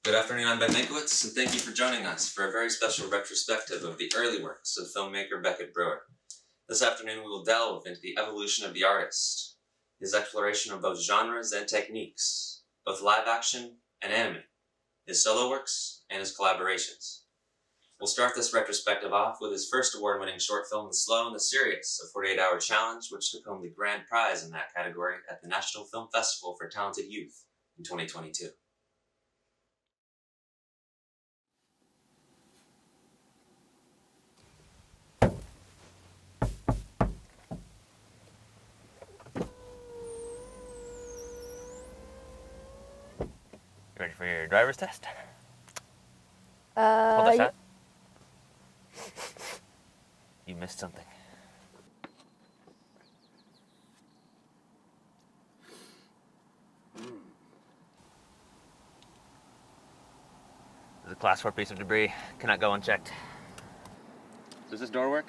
Good afternoon, I'm Ben Mankiewicz, and thank you for joining us for a very special retrospective of the early works of filmmaker Beckett Brewer. This afternoon we will delve into the evolution of the artist, his exploration of both genres and techniques, both live action and anime, his solo works, and his collaborations. We'll start this retrospective off with his first award-winning short film, The Slow and the Serious, a 48-hour challenge which took home the grand prize in that category at the National Film Festival for Talented Youth in 2022. Ready for your driver's test? Hold that shot. You missed something. This is a class 4 piece of debris. Cannot go unchecked. Does this door work?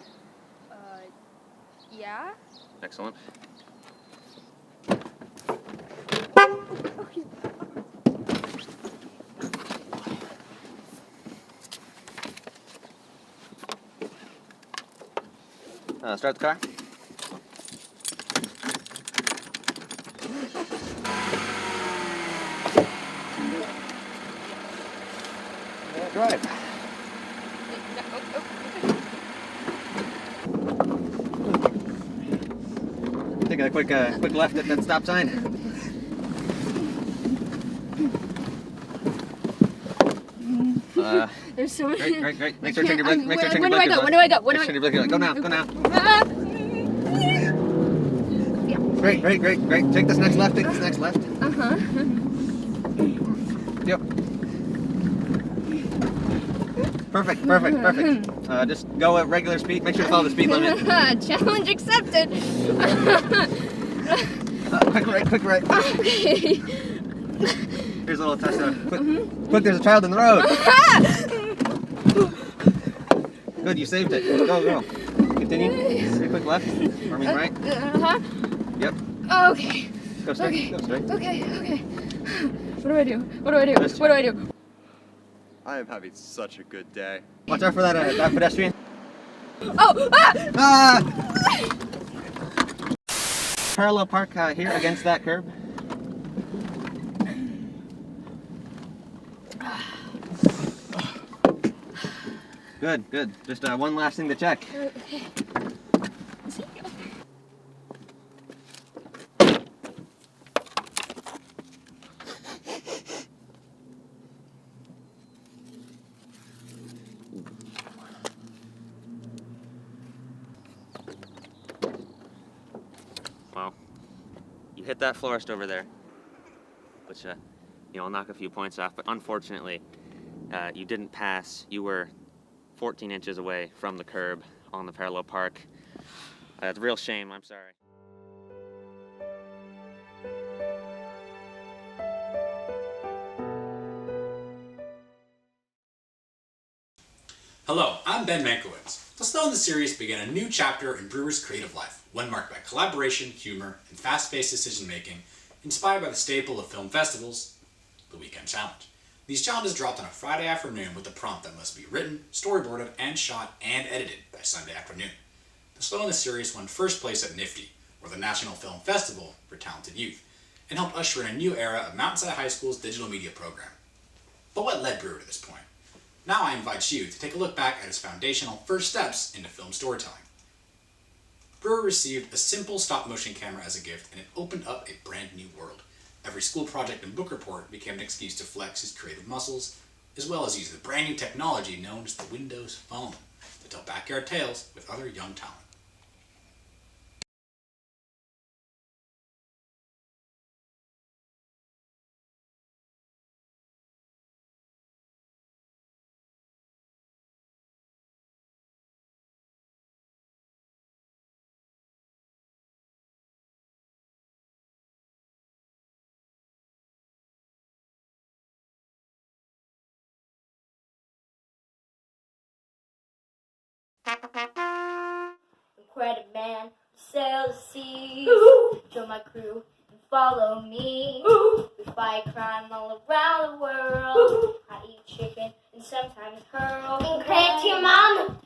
Yeah? Excellent. Start the car. Drive. Taking a quick left at that stop sign. There's so many. Great. Make sure to turn your brake. Make sure to turn your When brake. do I go? When do I go? Turn your brake. Go now. Yeah. Great. Take this next left. Uh-huh. Yep. Perfect. Just go at regular speed. Make sure to follow the speed limit. Challenge accepted. Quick right. Okay. Here's a little touchdown. Quick, there's a child in the road. Good, you saved it. Go. Continue. Take a quick left. Or right. Uh-huh. Yep. Okay. Go straight. Okay. What do I do? I am having such a good day. Watch out for that pedestrian. Oh! Parallel park here against that curb. Good. Just one last thing to check. Okay. Well, you hit that florist over there, which I'll knock a few points off. But unfortunately, you didn't pass. You were 14 inches away from the curb on the parallel park. It's a real shame. I'm sorry. Hello, I'm Ben Mankiewicz. The Slow and the Serious began a new chapter in Brewer's creative life, one marked by collaboration, humor, and fast-paced decision-making, inspired by the staple of film festivals, the Weekend Challenge. These challenges dropped on a Friday afternoon with a prompt that must be written, storyboarded, and shot and edited by Sunday afternoon. The Slow and the Serious won first place at NIFTY, or the National Film Festival for Talented Youth, and helped usher in a new era of Mountainside High School's digital media program. But what led Brewer to this point? Now I invite you to take a look back at his foundational first steps into film storytelling. Brewer received a simple stop-motion camera as a gift, and it opened up a brand new world. Every school project and book report became an excuse to flex his creative muscles, as well as use the brand new technology known as the Windows Phone to tell backyard tales with other young talent. Credit man, sail the seas, join my crew and follow me. We fight crime all around the world. chicken, and sometimes hurl and crack to your mom.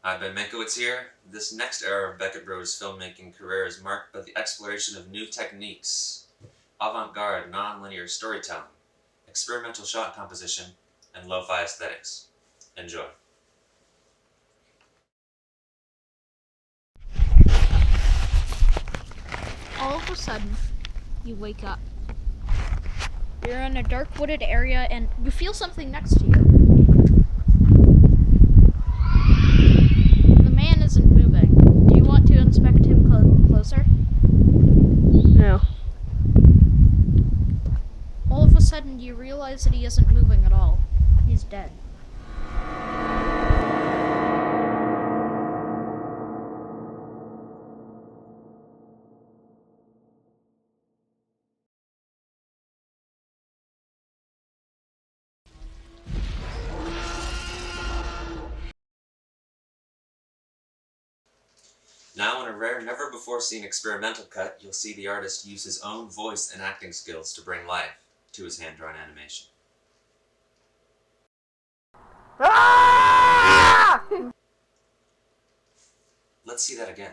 Hi, Ben Mankiewicz here. This next era of Beckett Brewer's filmmaking career is marked by the exploration of new techniques, avant-garde, non-linear storytelling, experimental shot composition, and lo-fi aesthetics. Enjoy. All of a sudden, you wake up. You're in a dark wooded area and you feel something next to you. The man isn't moving. Do you want to inspect him closer? No. All of a sudden, you realize that he isn't moving at all. He's dead. Now, in a rare, never-before-seen experimental cut, you'll see the artist use his own voice and acting skills to bring life to his hand-drawn animation. Let's see that again.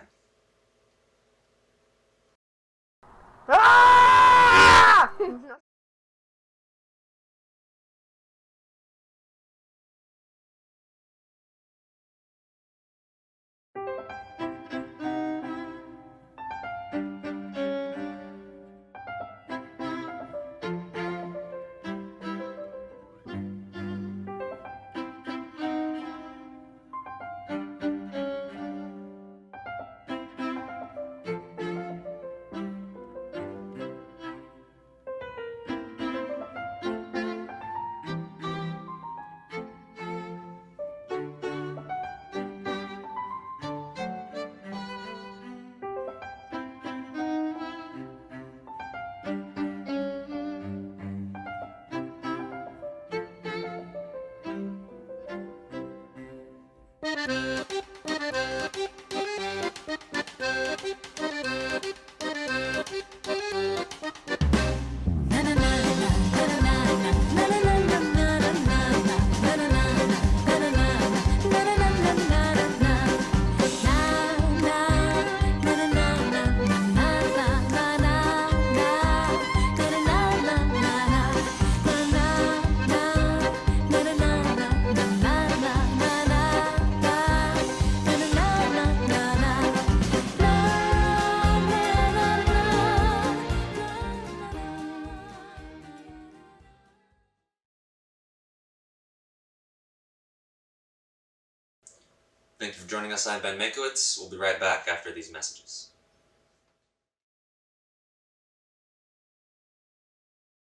Thank you for joining us. I'm Ben Makowitz. We'll be right back after these messages.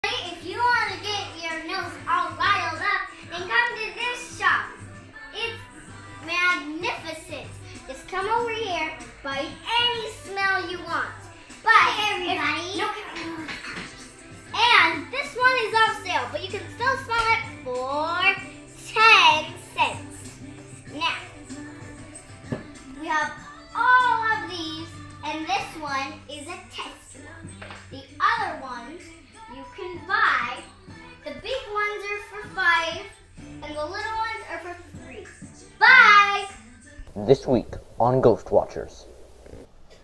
If you want to get your nose all riled up, then come to this shop. It's magnificent. Just come over here, buy any smell you want. But everybody. And this one is on sale, but you can still smell it for 10 cents. Now, we have all of these, and this one is a test one. The other ones you can buy. The big ones are for $5, and the little ones are for $3. Bye! This week on Ghost Watchers.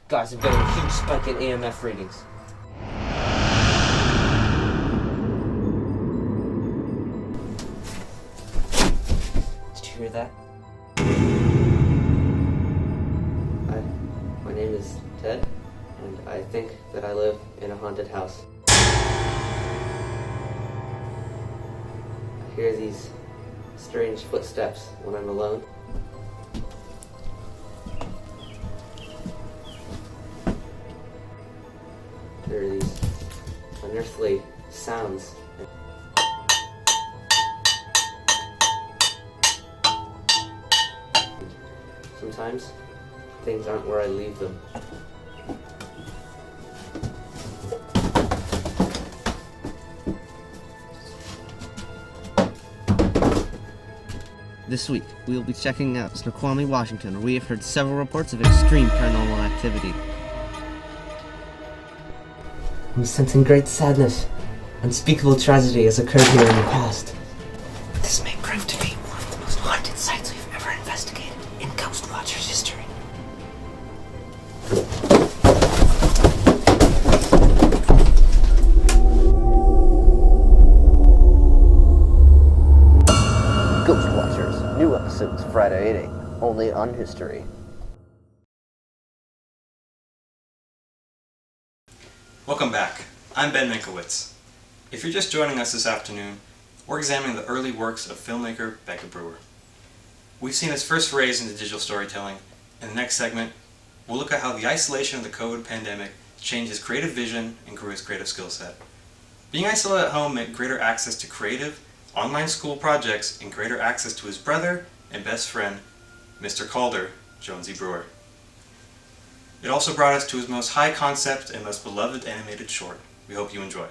Guys, I'm getting a huge spike in EMF readings. Did you hear that? Hi, my name is Ted, and I think that I live in a haunted house. I hear these strange footsteps when I'm alone. There are these unearthly sounds. Sometimes things aren't where I leave them. This week, we will be checking out Snoqualmie, Washington, where we have heard several reports of extreme paranormal activity. I'm sensing great sadness. Unspeakable tragedy has occurred here in the past. This may prove to be one of the most haunted sites we've ever investigated in Ghost Watchers history. Ghost Watchers, new episodes Friday at 8, only on History. Welcome back. I'm Ben Minkowitz. If you're just joining us this afternoon, we're examining the early works of filmmaker Beckett Brewer. We've seen his first forays into digital storytelling. In the next segment, we'll look at how the isolation of the COVID pandemic changed his creative vision and grew his creative skill set. Being isolated at home meant greater access to creative, online school projects and greater access to his brother and best friend, Mr. Calder, Jonesy Brewer. It also brought us to his most high concept and most beloved animated short. We hope you enjoy.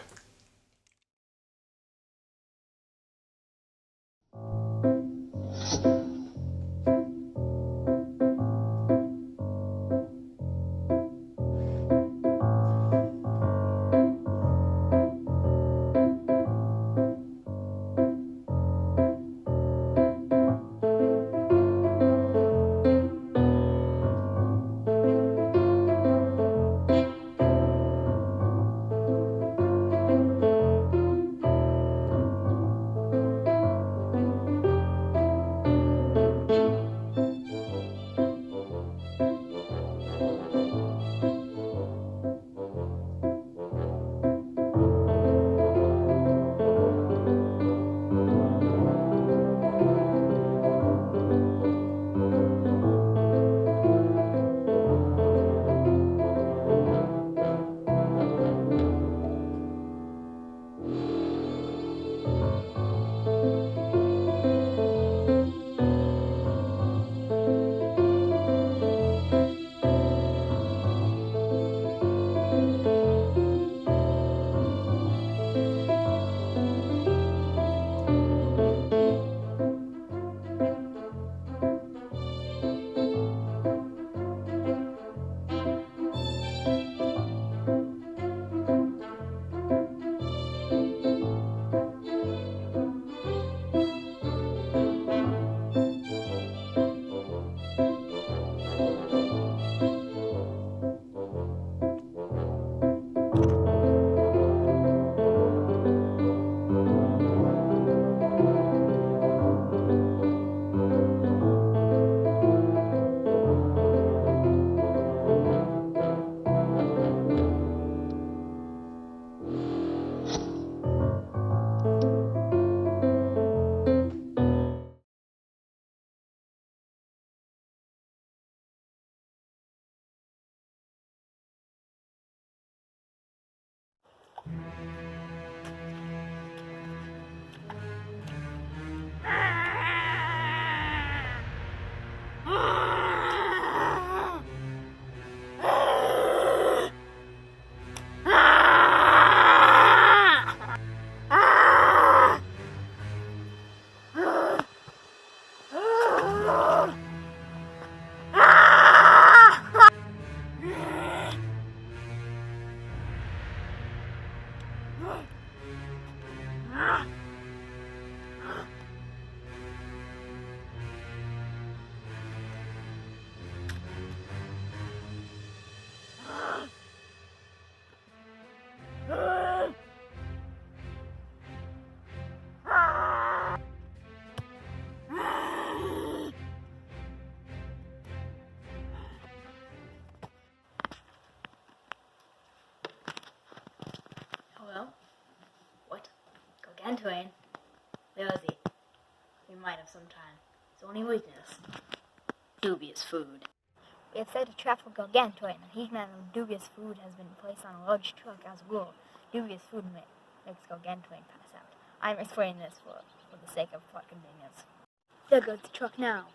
Hello? What? Gargantuan? Where is he? We might have some time. His only weakness? Dubious food. We have set a trap for Gargantuan. A huge amount of dubious food has been placed on a large truck as a rule. Dubious food makes Gargantuan pass out. I'm explaining this for the sake of plot convenience. There goes the truck now.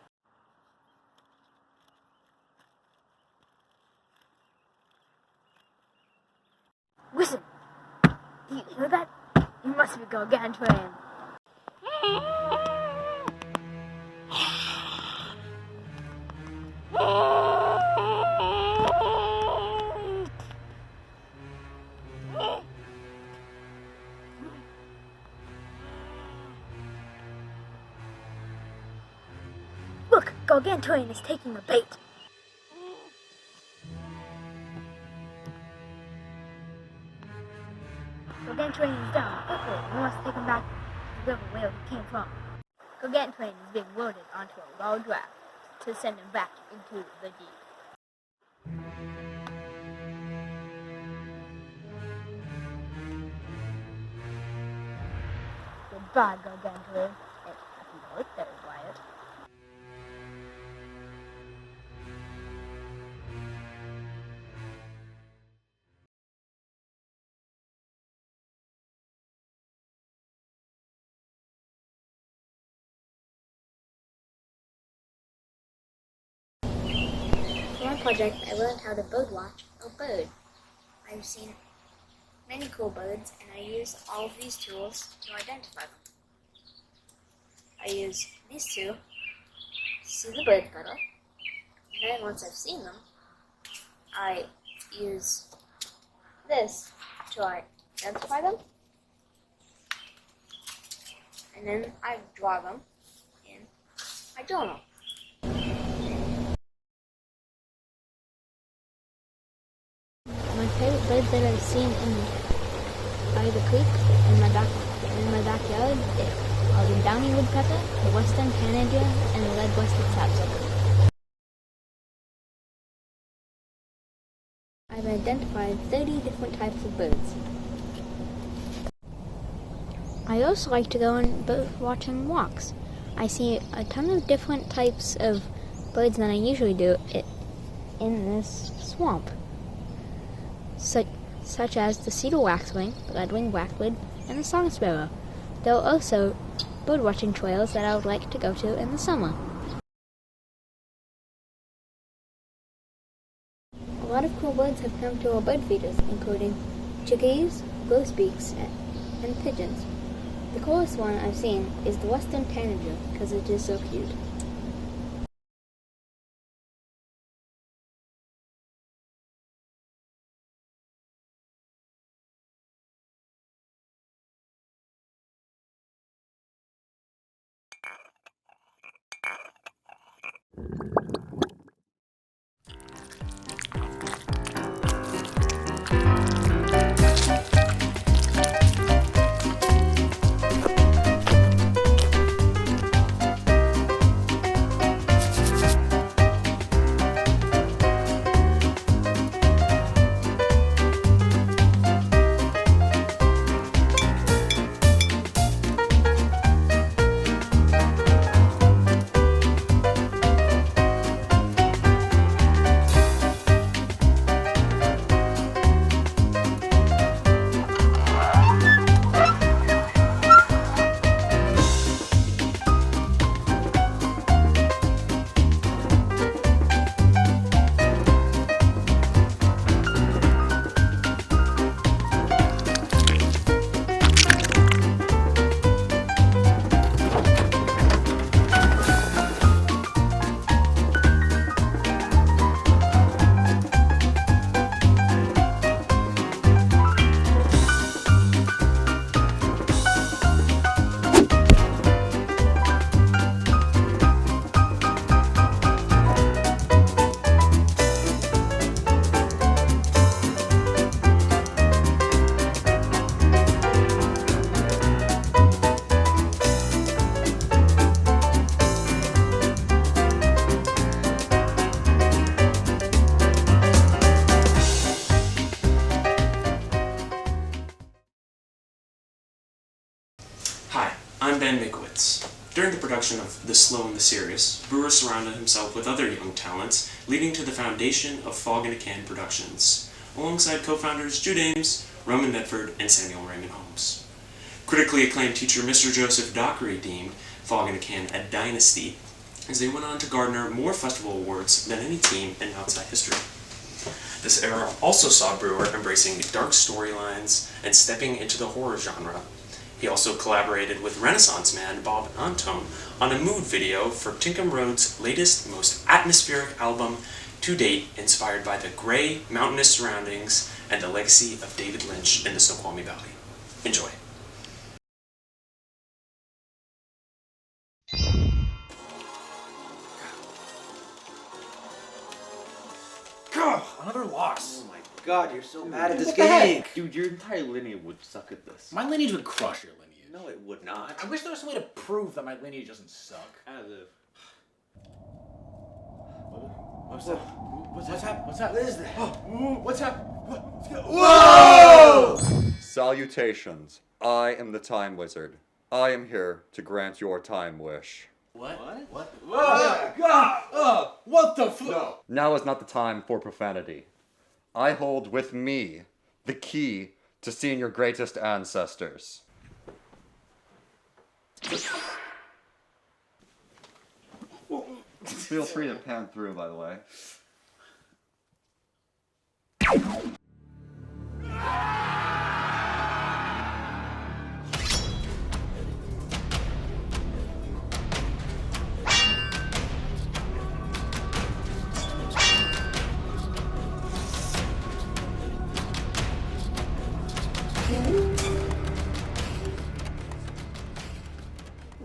Listen! Do you hear that? It must be Gargantuan. Look, Gargantuan is taking the bait. Gargantuan is down. Quickly, we must take him back to the river where he came from. Gargantuan is being loaded onto a large raft to send him back into the deep. Goodbye, Gargantuan, and happy birthday, Wyatt. For my project, I learned how to bird watch a bird. I've seen many cool birds, and I use all of these tools to identify them. I use these two to see the birds better, and then once I've seen them, I use this to identify them, and then I draw them in my journal. My favorite birds that I've seen by the creek in my backyard are the downy woodpecker, the western tanager, and the red-breasted sapsucker. I've identified 30 different types of birds. I also like to go on bird watching walks. I see a ton of different types of birds than I usually do in this swamp. Such as the cedar waxwing, the red-winged blackbird, and the song sparrow. There are also bird-watching trails that I would like to go to in the summer. A lot of cool birds have come to our bird feeders, including chickadees, grosbeaks, and pigeons. The coolest one I've seen is the western tanager, because it is so cute. Ben Mikowitz. During the production of The Slow and the Serious, Brewer surrounded himself with other young talents, leading to the foundation of Fog in a Can Productions, alongside co-founders Jude Ames, Roman Medford, and Samuel Raymond Holmes. Critically acclaimed teacher Mr. Joseph Dockery deemed Fog in a Can a dynasty, as they went on to garner more festival awards than any team in outside history. This era also saw Brewer embracing dark storylines and stepping into the horror genre. He also collaborated with Renaissance man Bob Antone on a mood video for Tinkham Road's latest, most atmospheric album to date, inspired by the gray, mountainous surroundings and the legacy of David Lynch in the Snoqualmie Valley. Enjoy. Another loss. Oh my god, you're so bad at this What the game. heck? Dude, your entire lineage would suck at this. My lineage would crush your lineage. No, it would not. I wish there was some way to prove that my lineage doesn't suck. As if. What's that? What's that? What's that? What is that? Oh, what's that? Whoa! Salutations. I am the Time Wizard. I am here to grant your time wish. What? What? What the fuck? No. Now is not the time for profanity. I hold with me the key to seeing your greatest ancestors. Feel free to pan through, by the way.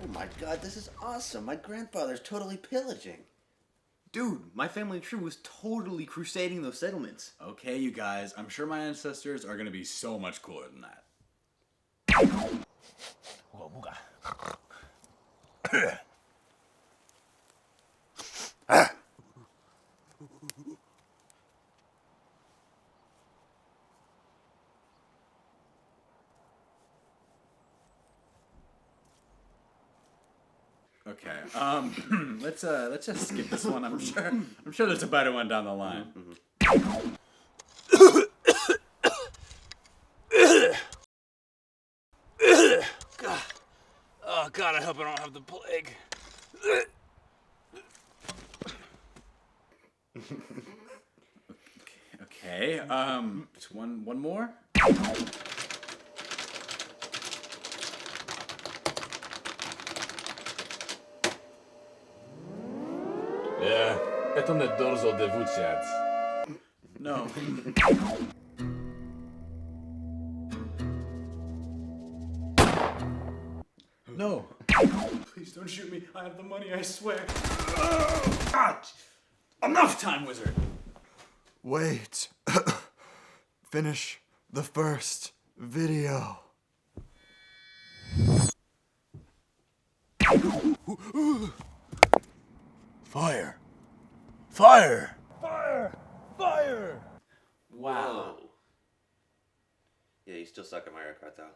Oh my god, this is awesome. My grandfather's totally pillaging. Dude, my family tree was totally crusading those settlements. Okay, you guys, I'm sure my ancestors are gonna be so much cooler than that. Okay, let's just skip this one. I'm sure there's a better one down the line. Oh God, I hope I don't have the plague. Okay, just one more. Это не дорзо de vuciat. No. No. Please don't shoot me. I have the money, I swear. God! Enough, Time Wizard! Wait. Finish the first video. Fire. Fire. Fire! Fire! Wow. Yeah, you still suck at Mario Kart though.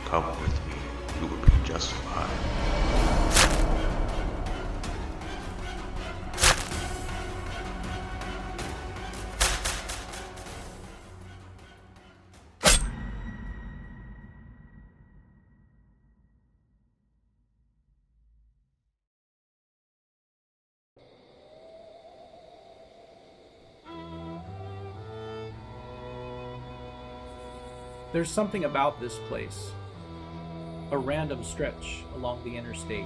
Come with me. You will be just fine. There's something about this place, a random stretch along the interstate,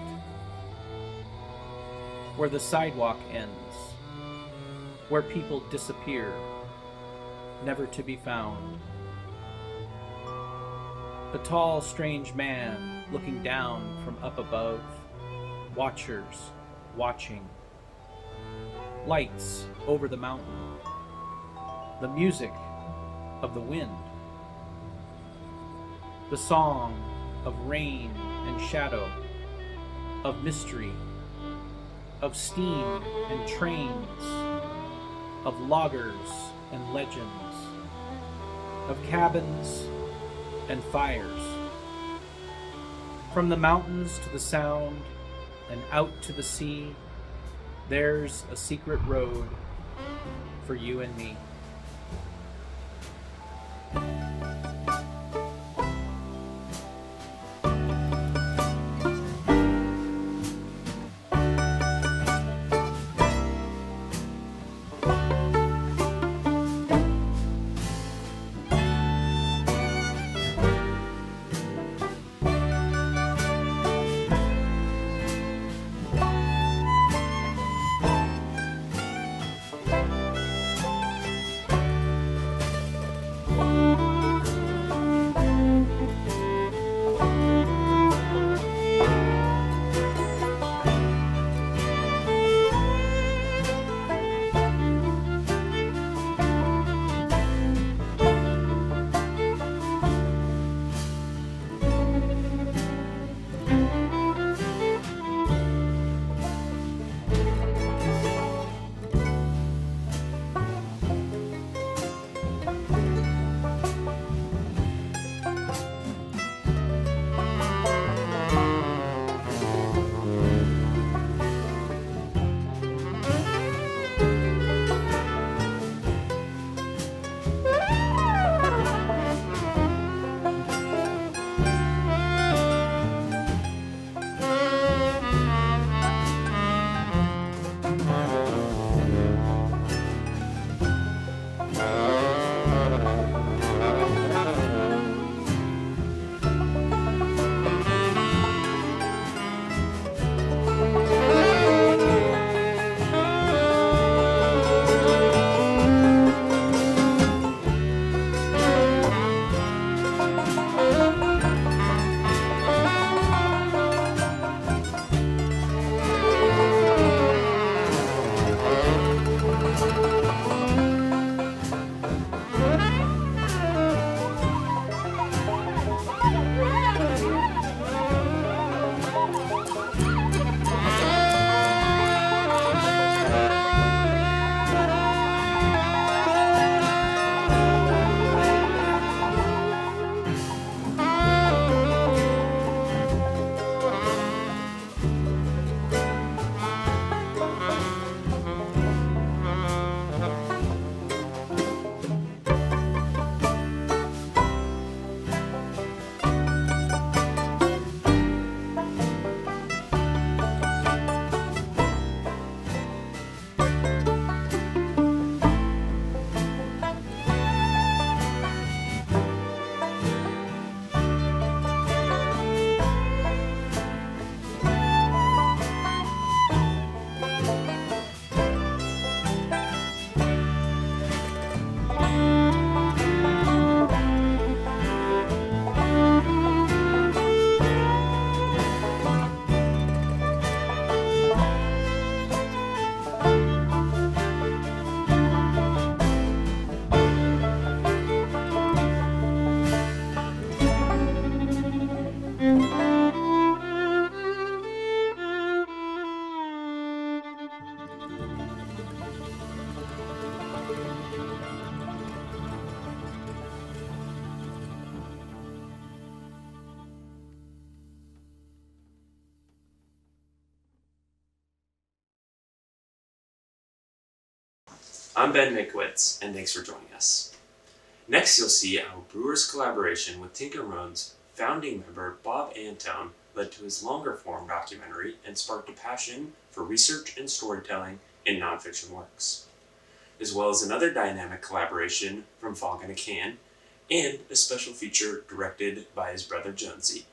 where the sidewalk ends, where people disappear, never to be found. A tall, strange man looking down from up above, watchers watching. Lights over the mountain, the music of the wind, the song of rain and shadow, of mystery, of steam and trains, of loggers and legends, of cabins and fires. From the mountains to the sound and out to the sea, there's a secret road for you and me. I'm Ben Minkowitz, and thanks for joining us. Next, you'll see how Brewer's collaboration with Tinkermoon's founding member Bob Antone led to his longer-form documentary and sparked a passion for research and storytelling in nonfiction works, as well as another dynamic collaboration from Fog in a Can and a special feature directed by his brother Jonesy.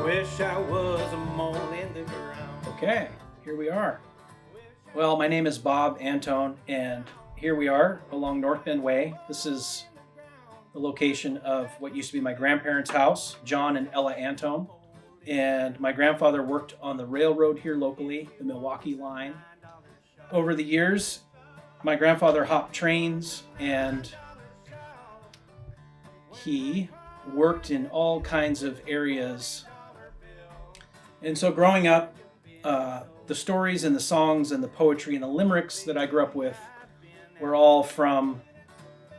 Wish I was a mole in the ground. Okay, here we are. Well, my name is Bob Antone, and here we are along North Bend Way. This is the location of what used to be my grandparents' house, John and Ella Antone. And my grandfather worked on the railroad here locally, the Milwaukee line. Over the years, my grandfather hopped trains, and he worked in all kinds of areas. And so growing up, the stories and the songs and the poetry and the limericks that I grew up with were all from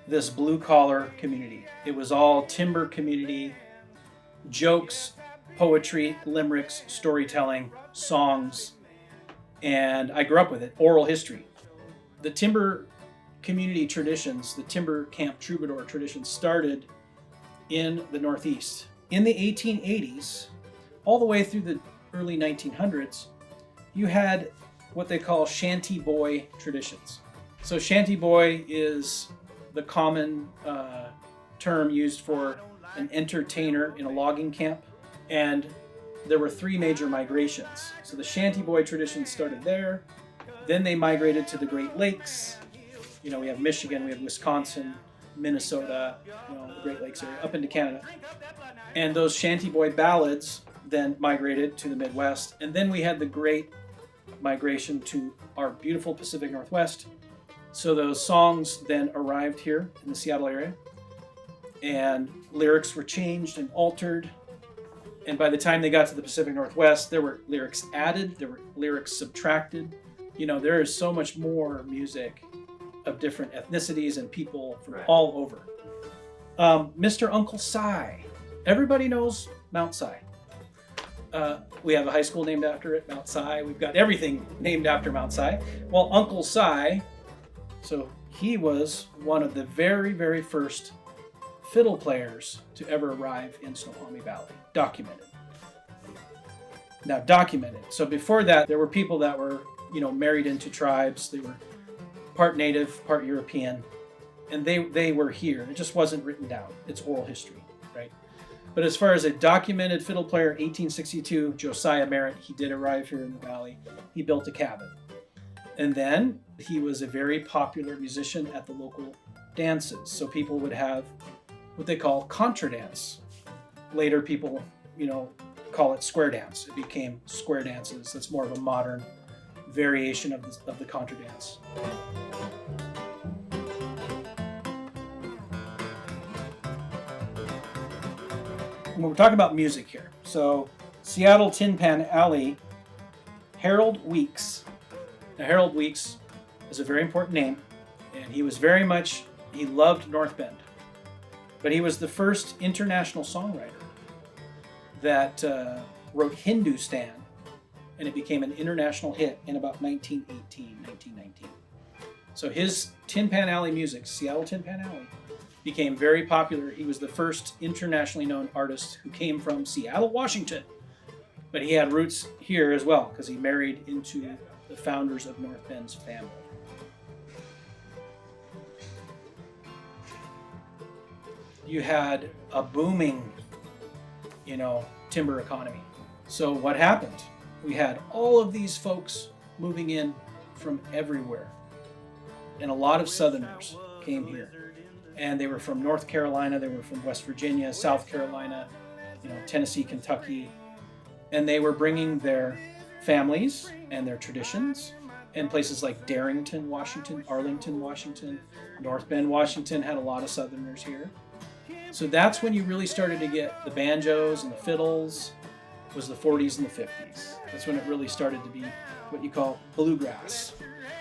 this blue-collar community. It was all timber community, jokes, poetry, limericks, storytelling, songs, and I grew up with it, oral history. The timber community traditions, the timber camp troubadour traditions started in the Northeast. In the 1880s, all the way through the early 1900s, you had what they call shanty boy traditions. So shanty boy is the common term used for an entertainer in a logging camp. And there were three major migrations. So the shanty boy tradition started there. Then they migrated to the Great Lakes. You know, we have Michigan, we have Wisconsin, Minnesota, the Great Lakes area, up into Canada. And those shanty boy ballads then migrated to the Midwest. And then we had the great migration to our beautiful Pacific Northwest. So those songs then arrived here in the Seattle area. And lyrics were changed and altered. And by the time they got to the Pacific Northwest, there were lyrics added, there were lyrics subtracted. You know, there is so much more music of different ethnicities and people from all over. Mr. Uncle Si. Everybody knows Mount Si. We have a high school named after it, Mount Si. We've got everything named after Mount Si. Well, Uncle Si, so he was one of the very, very first fiddle players to ever arrive in Snoqualmie Valley. Documented. Now, documented. So before that, there were people that were, married into tribes. They were part native, part European, and they were here. It just wasn't written down. It's oral history, right? But as far as a documented fiddle player, 1862, Josiah Merritt, he did arrive here in the valley. He built a cabin. And then he was a very popular musician at the local dances. So people would have what they call contra dance. Later people, call it square dance. It became square dances. That's more of a modern variation of the contra dance. When we're talking about music here, so Seattle Tin Pan Alley, Harold Weeks. Now Harold Weeks is a very important name, and he loved North Bend. But he was the first international songwriter that wrote Hindustan, and it became an international hit in about 1918, 1919. So his Tin Pan Alley music, Seattle Tin Pan Alley, became very popular. He was the first internationally known artist who came from Seattle, Washington. But he had roots here as well, because he married into the founders of North Bend's family. You had a booming, timber economy. So what happened? We had all of these folks moving in from everywhere. And a lot of Southerners came here. And they were from North Carolina, they were from West Virginia, South Carolina, Tennessee, Kentucky. And they were bringing their families and their traditions. And places like Darrington, Washington, Arlington, Washington, North Bend, Washington had a lot of Southerners here. So that's when you really started to get the banjos and the fiddles. It was the 40s and the 50s. That's when it really started to be what you call bluegrass.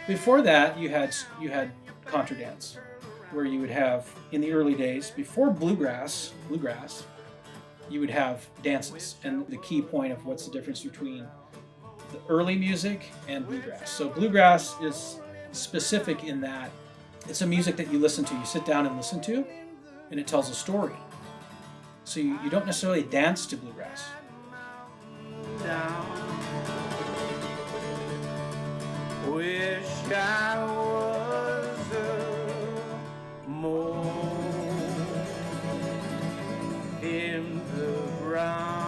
Before that, you had contra dance, where you would have, in the early days, before bluegrass, you would have dances. And the key point of what's the difference between the early music and bluegrass. So bluegrass is specific in that it's a music that you listen to, you sit down and listen to, and it tells a story. So you don't necessarily dance to bluegrass. Wish I was a mole in the ground.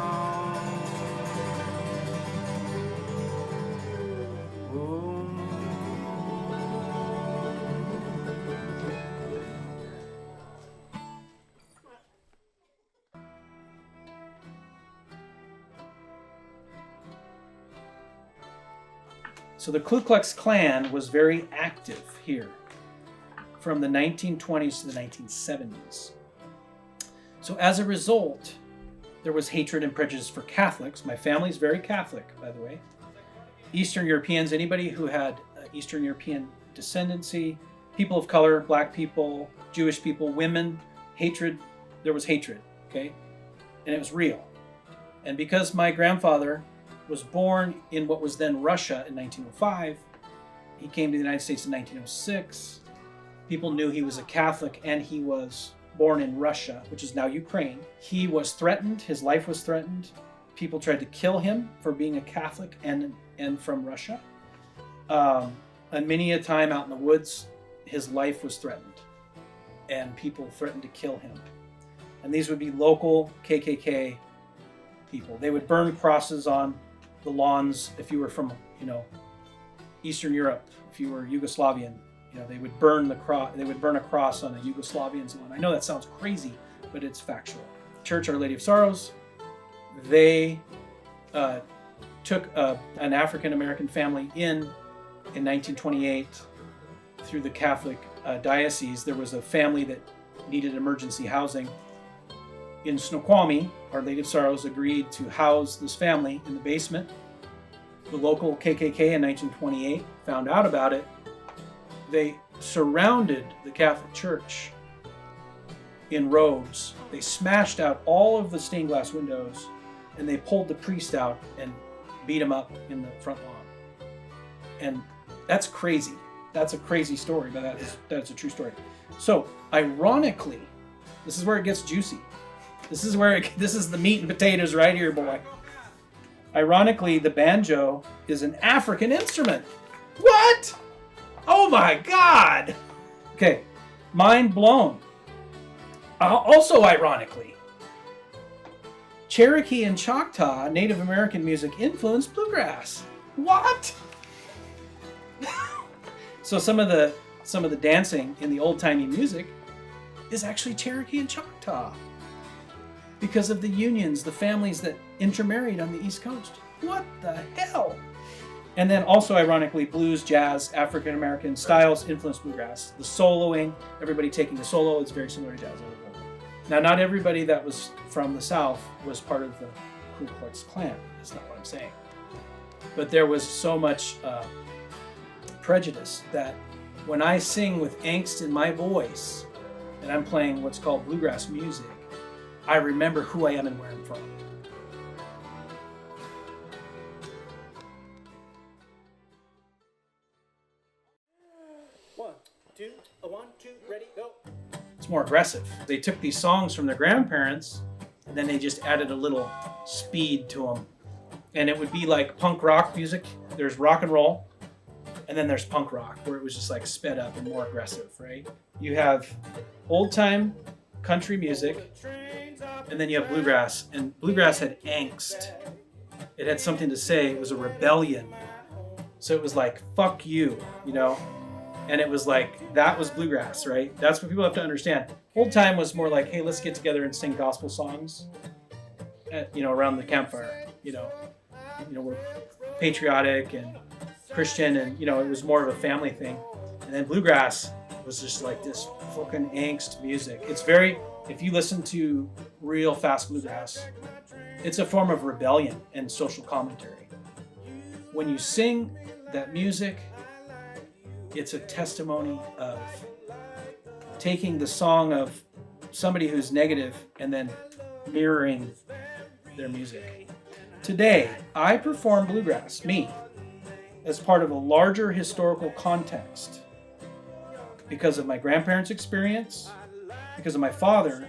So the Ku Klux Klan was very active here from the 1920s to the 1970s. So as a result, there was hatred and prejudice for Catholics. My family's very Catholic, by the way. Eastern Europeans, anybody who had Eastern European descendancy, people of color, black people, Jewish people, women, hatred, there was hatred, okay? And it was real. And because my grandfather was born in what was then Russia in 1905, he came to the United States in 1906. People knew he was a Catholic and he was born in Russia, which is now Ukraine. He was threatened, his life was threatened. People tried to kill him for being a Catholic and from Russia. And many a time out in the woods, his life was threatened and people threatened to kill him. And these would be local KKK people. They would burn crosses on the lawns if you were from, Eastern Europe, if you were Yugoslavian, they would burn a cross on a Yugoslavian's lawn. I know that sounds crazy, but it's factual. Church Our Lady of Sorrows, they took an African American family in 1928 through the Catholic diocese. There was a family that needed emergency housing. In Snoqualmie, Our Lady of Sorrows agreed to house this family in the basement. The local KKK in 1928 found out about it. They surrounded the Catholic Church in robes. They smashed out all of the stained glass windows and they pulled the priest out and beat him up in the front lawn. And that's crazy. That's a crazy story, but that's a true story. So, ironically, this is where it gets juicy. This is the meat and potatoes right here, boy. Ironically, the banjo is an African instrument. What? Oh my God. Okay, mind blown. Also ironically, Cherokee and Choctaw Native American music influenced bluegrass. What? So some of the dancing in the old-timey music is actually Cherokee and Choctaw because of the unions, the families that intermarried on the East Coast. What the hell? And then also ironically, blues, jazz, African American styles influenced bluegrass. The soloing, everybody taking the solo, is very similar to jazz. Now, not everybody that was from the South was part of the Ku Klux Klan. That's not what I'm saying. But there was so much prejudice that when I sing with angst in my voice and I'm playing what's called bluegrass music, I remember who I am and where I'm from. One, two, ready, go. It's more aggressive. They took these songs from their grandparents and then they just added a little speed to them. And it would be like punk rock music. There's rock and roll, and then there's punk rock, where it was just like sped up and more aggressive, right? You have old time country music, and then you have bluegrass. And bluegrass had angst. It had something to say. It was a rebellion. So it was like, fuck you, And it was like, that was bluegrass, right? That's what people have to understand. Old time was more like, hey, let's get together and sing gospel songs, around the campfire, we're patriotic and Christian, and it was more of a family thing. And then bluegrass was just like this fucking angst music. It's very, if you listen to real fast bluegrass, it's a form of rebellion and social commentary. When you sing that music, it's a testimony of taking the song of somebody who's negative and then mirroring their music. Today, I perform bluegrass, me, as part of a larger historical context. Because of my grandparents' experience, because of my father,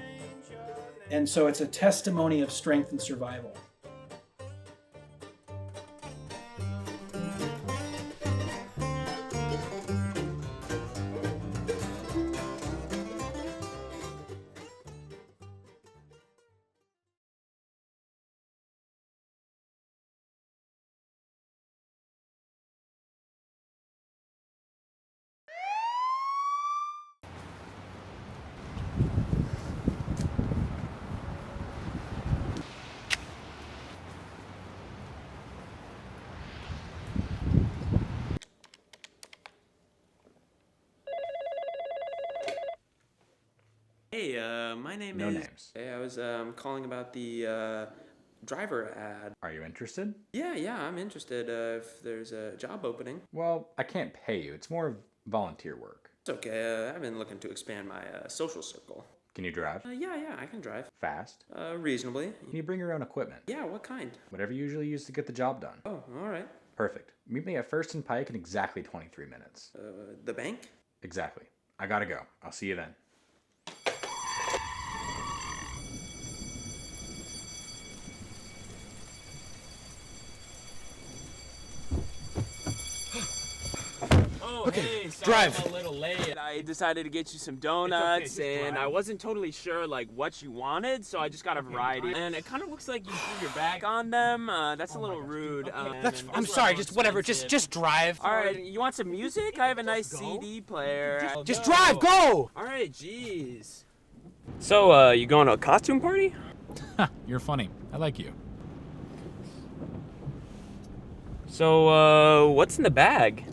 and so it's a testimony of strength and survival. Hey, my name No is. names. Hey, I was calling about the driver ad. Are you interested? Yeah, I'm interested. If there's a job opening. Well, I can't pay you. It's more of volunteer work. It's okay. I've been looking to expand my social circle. Can you drive? Yeah, I can drive. Fast? Reasonably. Can you bring your own equipment? Yeah, what kind? Whatever you usually use to get the job done. Oh, all right. Perfect. Meet me at First and Pike in exactly 23 minutes. The bank? Exactly. I gotta go. I'll see you then. Okay, Hey, sorry drive. I'm a little late. I decided to get you some donuts, just and drive. I wasn't totally sure like what you wanted, so I just got a variety. And it kind of looks like you threw your bag on them. That's a little rude. I'm sorry, just whatever. Just drive. All right, you want some music? I have a nice CD player. Just drive, go! All right, jeez. So, you going to a costume party? You're funny. I like you. So, what's in the bag?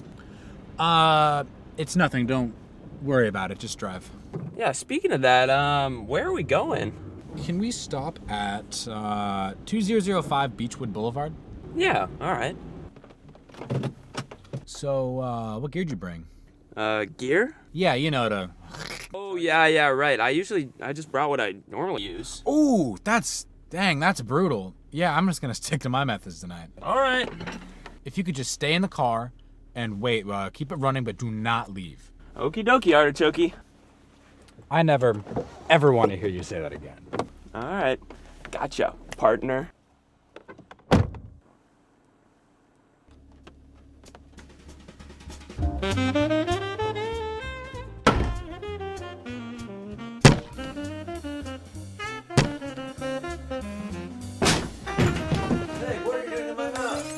It's nothing. Don't worry about it. Just drive. Yeah, speaking of that, where are we going? Can we stop at 2005 Beechwood Boulevard? Yeah, all right. So, what gear did you bring? Gear? Yeah, you know, to... Oh, yeah, right. I just brought what I normally use. Ooh, that's brutal. Yeah, I'm just gonna stick to my methods tonight. All right. If you could just stay in the car and wait, keep it running, but do not leave. Okie dokie, artichoke. I never, ever want to hear you say that again. All right. Gotcha, partner. Hey, what are you doing in my mouth?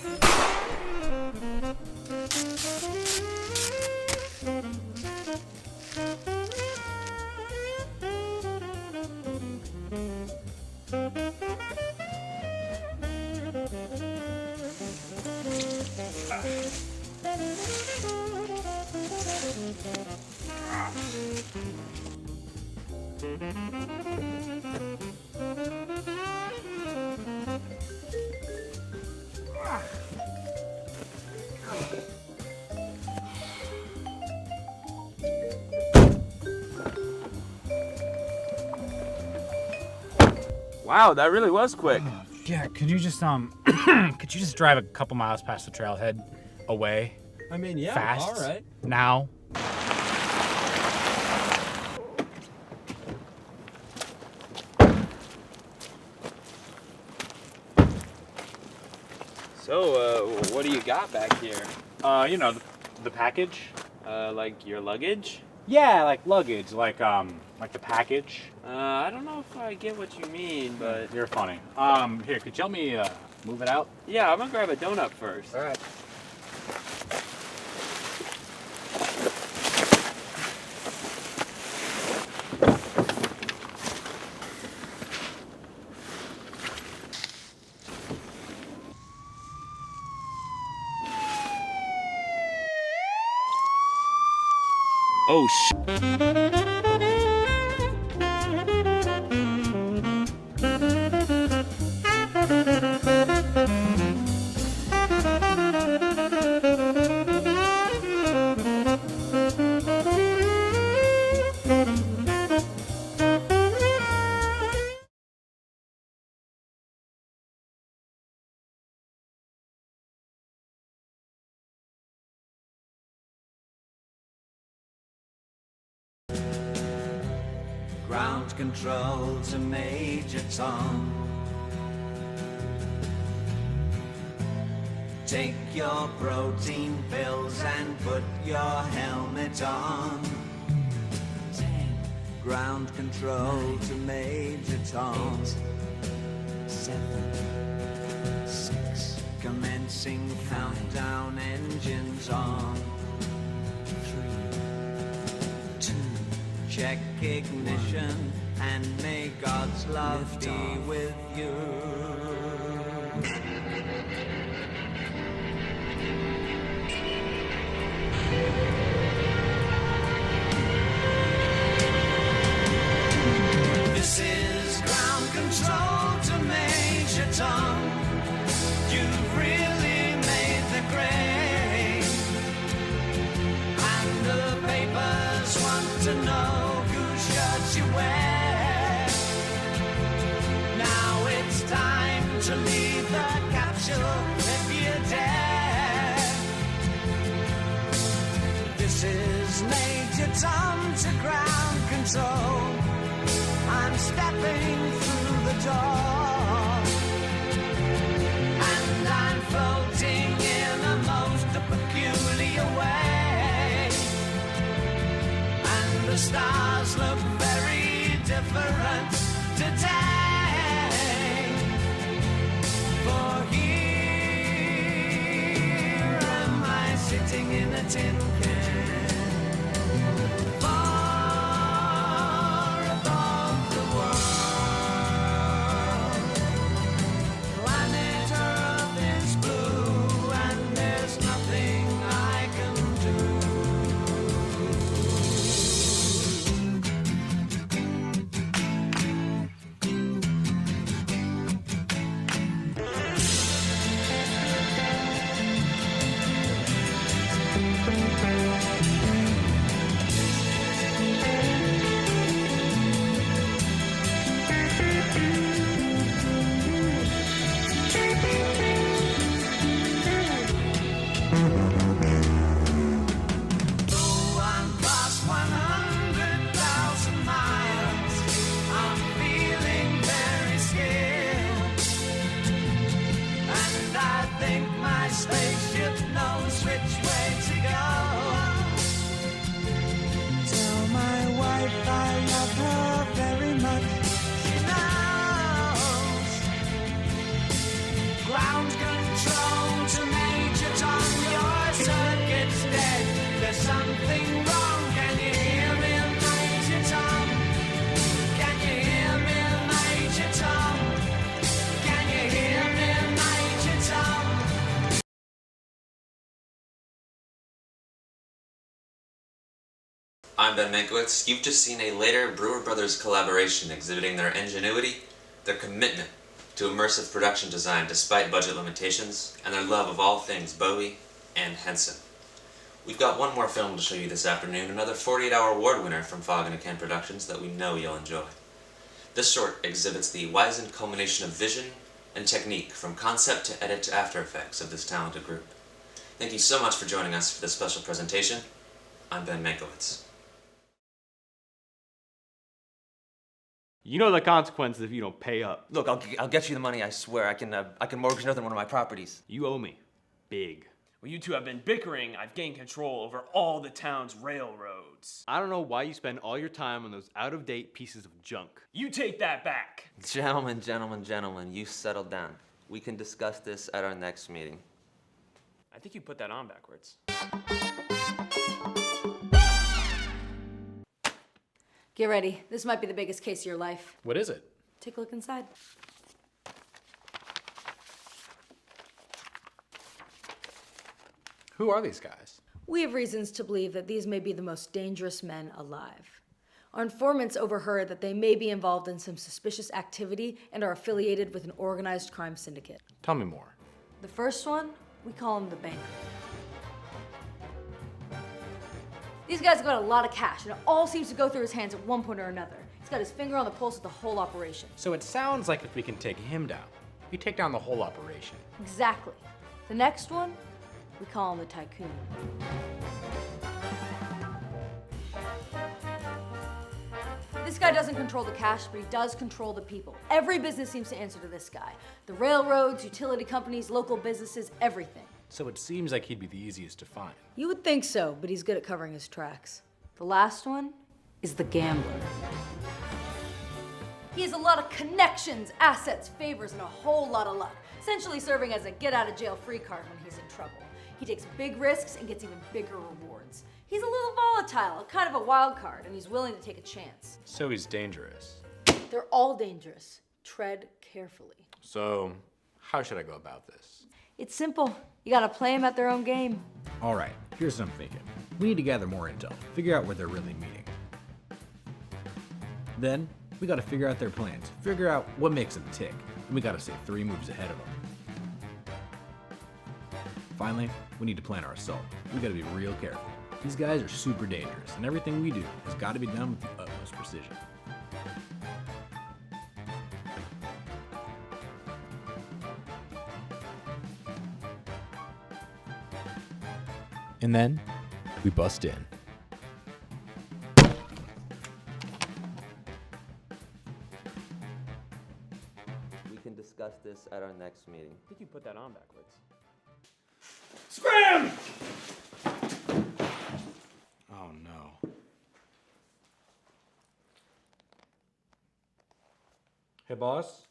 Wow, that really was quick. Yeah, could you just could you just drive a couple miles past the trailhead away? I mean, yeah, Fast. all right. Now. So, what do you got back here? You know, the package. Like your luggage? Yeah, like luggage, like the package. I don't know if I get what you mean, but... You're funny. Here, could you help me move it out? Yeah, I'm gonna grab a donut first. All right. Oh, sh... Ground control to Major Tom. Take your protein pills and put your helmet on. 10. Ground control 9, to Major Tom. 8, 7, 6. Commencing countdown, engines on. 3, 2. Check ignition and may God's love be with you. This is ground control to Major Tom. You've really made the grade, and the papers want to know whose shirts you wear. Now it's time to leave the capsule if you dare. This is Major Tom to ground control. I'm stepping through the door, and I'm floating in a most peculiar way, and the stars look very different today. For here am I sitting in a tin can. I'm Ben Mankiewicz. You've just seen a later Brewer Brothers collaboration exhibiting their ingenuity, their commitment to immersive production design despite budget limitations, and their love of all things Bowie and Henson. We've got one more film to show you this afternoon, another 48-hour award winner from Fog in a Can Productions that we know you'll enjoy. This short exhibits the wizened culmination of vision and technique from concept to edit to After Effects of this talented group. Thank you so much for joining us for this special presentation. I'm Ben Mankiewicz. You know the consequences if you don't pay up. Look, I'll get you the money, I swear. I can mortgage another one of my properties. You owe me. Big. Well, you two have been bickering. I've gained control over all the town's railroads. I don't know why you spend all your time on those out-of-date pieces of junk. You take that back. Gentlemen, you settle down. We can discuss this at our next meeting. I think you put that on backwards. Get ready. This might be the biggest case of your life. What is it? Take a look inside. Who are these guys? We have reasons to believe that these may be the most dangerous men alive. Our informants overheard that they may be involved in some suspicious activity and are affiliated with an organized crime syndicate. Tell me more. The first one, we call him the banker. These guys got a lot of cash, and it all seems to go through his hands at one point or another. He's got his finger on the pulse of the whole operation. So it sounds like if we can take him down, we take down the whole operation. Exactly. The next one, we call him the tycoon. This guy doesn't control the cash, but he does control the people. Every business seems to answer to this guy. The railroads, utility companies, local businesses, everything. So it seems like he'd be the easiest to find. You would think so, but he's good at covering his tracks. The last one is the gambler. He has a lot of connections, assets, favors, and a whole lot of luck, essentially serving as a get-out-of-jail-free card when he's in trouble. He takes big risks and gets even bigger rewards. He's a little volatile, kind of a wild card, and he's willing to take a chance. So he's dangerous. They're all dangerous. Tread carefully. So, how should I go about this? It's simple. You gotta play them at their own game. Alright, here's what I'm thinking. We need to gather more intel, figure out where they're really meeting. Then, we gotta figure out their plans, figure out what makes them tick, and we gotta stay 3 moves ahead of them. Finally, we need to plan our assault. We gotta be real careful. These guys are super dangerous, and everything we do has gotta be done with the utmost precision. And then, we bust in. We can discuss this at our next meeting. I think you put that on backwards. Scram! Oh no. Hey, boss.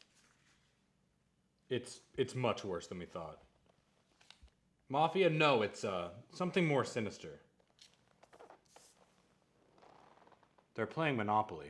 It's much worse than we thought. Mafia? No, it's something more sinister. They're playing Monopoly.